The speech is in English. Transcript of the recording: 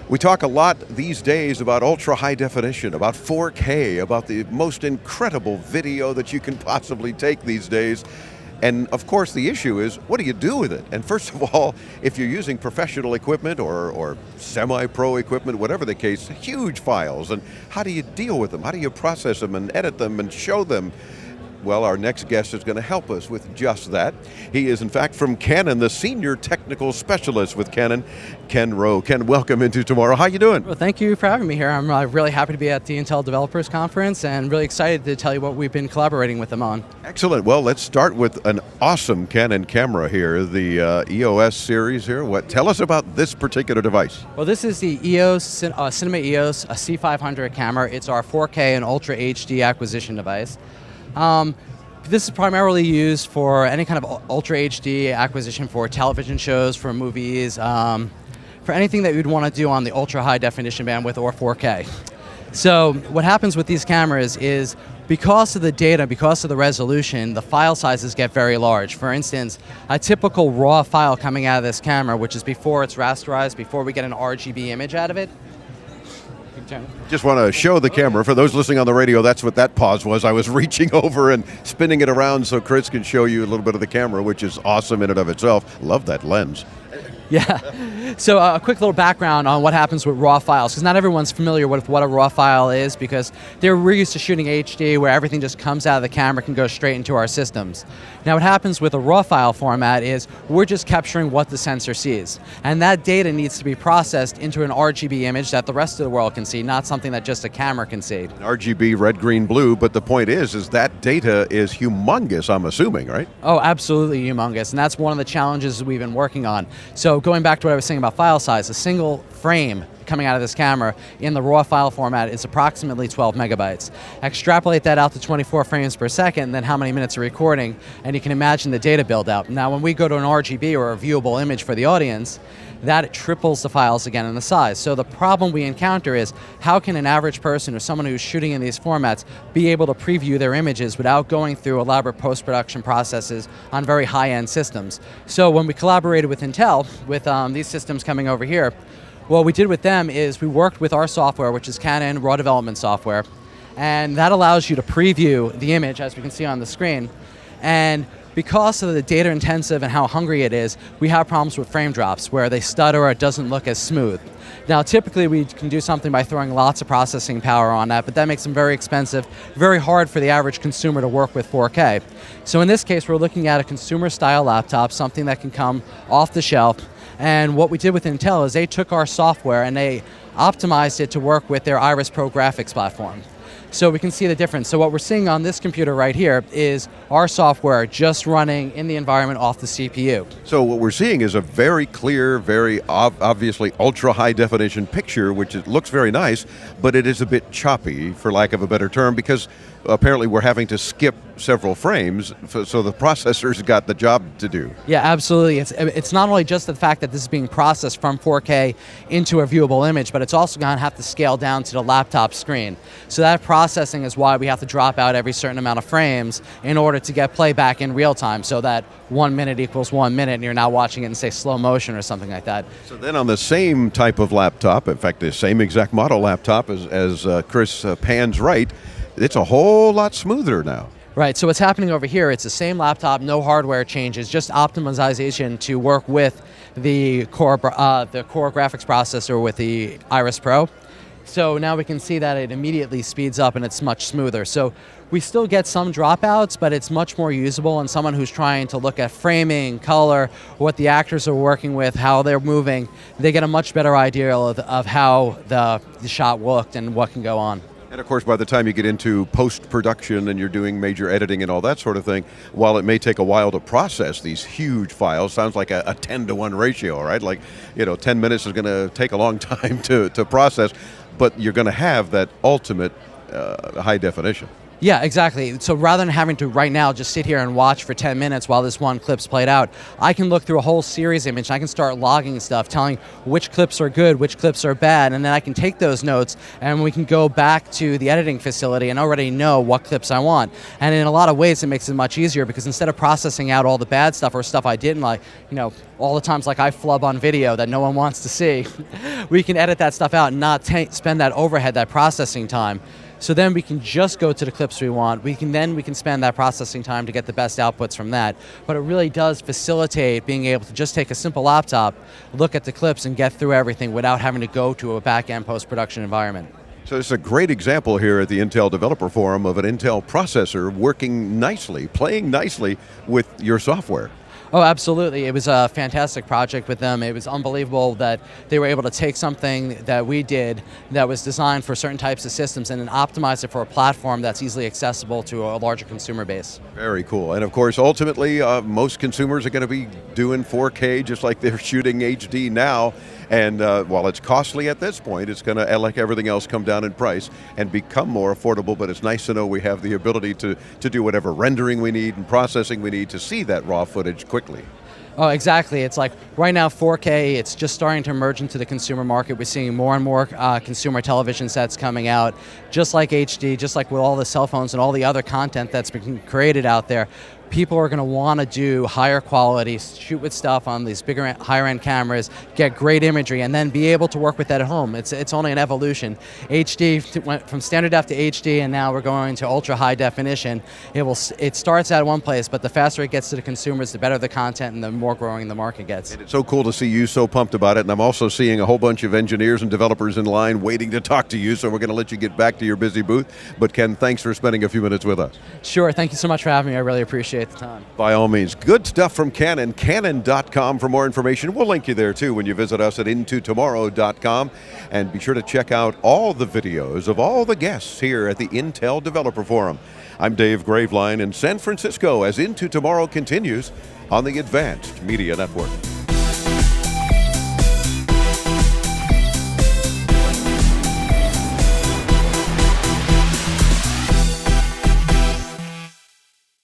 We talk a lot these days about ultra high definition, about 4K, about the most incredible video that you can possibly take these days. And of course the issue is, what do you do with it? And first of all, if you're using professional equipment or semi-pro equipment, whatever the case, huge files, and how do you deal with them? How do you process them and edit them and show them? Well, our next guest is going to help us with just that. He is, in fact, from Canon, the Senior Technical Specialist with Canon, Ken Rowe. Ken, welcome into Tomorrow. How you doing? Well, thank you for having me here. I'm really happy to be at the Intel Developers Conference and really excited to tell you what we've been collaborating with them on. Excellent. Well, let's start with an awesome Canon camera here, the EOS series here. Tell us about this particular device. Well, this is the EOS, Cinema EOS, a C500 camera. It's our 4K and Ultra HD acquisition device. This is primarily used for any kind of Ultra HD acquisition for television shows, for movies, for anything that you'd want to do on the ultra high definition bandwidth or 4K. So what happens with these cameras is because of the data, because of the resolution, the file sizes get very large. For instance, a typical raw file coming out of this camera, which is before it's rasterized, before we get an RGB image out of it. Just want to show the camera. For those listening on the radio, that's what that pause was. I was reaching over and spinning it around so Chris can show you a little bit of the camera, which is awesome in and of itself. Love that lens. Yeah, so a quick little background on what happens with raw files, because not everyone's familiar with what a raw file is, because we're used to shooting HD where everything just comes out of the camera, can go straight into our systems. Now what happens with a raw file format is we're just capturing what the sensor sees, and that data needs to be processed into an RGB image that the rest of the world can see, not something that just a camera can see. RGB, red, green, blue, but the point is that data is humongous, I'm assuming, right? Oh, absolutely humongous, and that's one of the challenges we've been working on. So going back to what I was saying about file size, a single frame coming out of this camera in the raw file format is approximately 12 megabytes. Extrapolate that out to 24 frames per second, then how many minutes of recording, and you can imagine the data build out. Now when we go to an RGB or a viewable image for the audience, that triples the files again in the size. So the problem we encounter is, how can an average person or someone who's shooting in these formats be able to preview their images without going through elaborate post-production processes on very high-end systems? So when we collaborated with Intel, with these systems coming over here, what we did with them is we worked with our software, which is Canon raw development software, and that allows you to preview the image, as we can see on the screen. And because of the data intensive and how hungry it is, we have problems with frame drops where they stutter or it doesn't look as smooth. Now typically we can do something by throwing lots of processing power on that, but that makes them very expensive, very hard for the average consumer to work with 4K. So in this case we're looking at a consumer style laptop, something that can come off the shelf, and what we did with Intel is they took our software and they optimized it to work with their Iris Pro graphics platform. So we can see the difference. So what we're seeing on this computer right here is our software just running in the environment off the CPU. So what we're seeing is a very clear, very obviously ultra high definition picture, which looks very nice, but it is a bit choppy, for lack of a better term, because apparently we're having to skip several frames, so the processor's got the job to do. Yeah, absolutely. It's not only just the fact that this is being processed from 4K into a viewable image, but it's also going to have to scale down to the laptop screen. So that processing is why we have to drop out every certain amount of frames in order to get playback in real time, so that 1 minute equals 1 minute and you're now watching it in, say, slow motion or something like that. So then on the same type of laptop, in fact the same exact model laptop as Chris pans right, it's a whole lot smoother now. Right, so what's happening over here, it's the same laptop, no hardware changes, just optimization to work with the core graphics processor with the Iris Pro. So now we can see that it immediately speeds up and it's much smoother. So we still get some dropouts, but it's much more usable, and someone who's trying to look at framing, color, what the actors are working with, how they're moving, they get a much better idea of how the shot looked and what can go on. And of course, by the time you get into post-production and you're doing major editing and all that sort of thing, while it may take a while to process these huge files, sounds like a 10-to-1 ratio, right? Like, 10 minutes is going to take a long time to process, but you're going to have that ultimate high definition. Yeah, exactly. So rather than having to right now just sit here and watch for 10 minutes while this one clip's played out, I can look through a whole series image. I can start logging stuff, telling which clips are good, which clips are bad, and then I can take those notes and we can go back to the editing facility and already know what clips I want. And in a lot of ways, it makes it much easier because instead of processing out all the bad stuff or stuff I didn't like, all the times like I flub on video that no one wants to see, we can edit that stuff out and not spend that overhead, that processing time. So then we can just go to the clips we want. We can spend that processing time to get the best outputs from that. But it really does facilitate being able to just take a simple laptop, look at the clips, and get through everything without having to go to a back-end post-production environment. So it's a great example here at the Intel Developer Forum of an Intel processor working nicely, playing nicely with your software. Oh, absolutely. It was a fantastic project with them. It was unbelievable that they were able to take something that we did that was designed for certain types of systems and then optimize it for a platform that's easily accessible to a larger consumer base. Very cool. And of course, ultimately, most consumers are going to be doing 4K just like they're shooting HD now. And while it's costly at this point, it's going to, like everything else, come down in price and become more affordable, but it's nice to know we have the ability to do whatever rendering we need and processing we need to see that raw footage quickly. Oh, exactly. It's like right now 4K, it's just starting to emerge into the consumer market. We're seeing more and more consumer television sets coming out, just like HD, just like with all the cell phones and all the other content that's been created out there. People are going to want to do higher quality, shoot with stuff on these bigger, higher end cameras, get great imagery, and then be able to work with that at home. It's only an evolution. HD went from standard def to HD, and now we're going to ultra high definition. It starts out one place, but the faster it gets to the consumers, the better the content and the more growing the market gets. And it's so cool to see you so pumped about it, and I'm also seeing a whole bunch of engineers and developers in line waiting to talk to you, so we're going to let you get back to your busy booth. But Ken, thanks for spending a few minutes with us. Sure, thank you so much for having me. I really appreciate the time. By all means. Good stuff from Canon, Canon.com for more information. We'll link you there too when you visit us at intotomorrow.com. And be sure to check out all the videos of all the guests here at the Intel Developer Forum. I'm Dave Graveline in San Francisco as Into Tomorrow continues on the Advanced Media Network.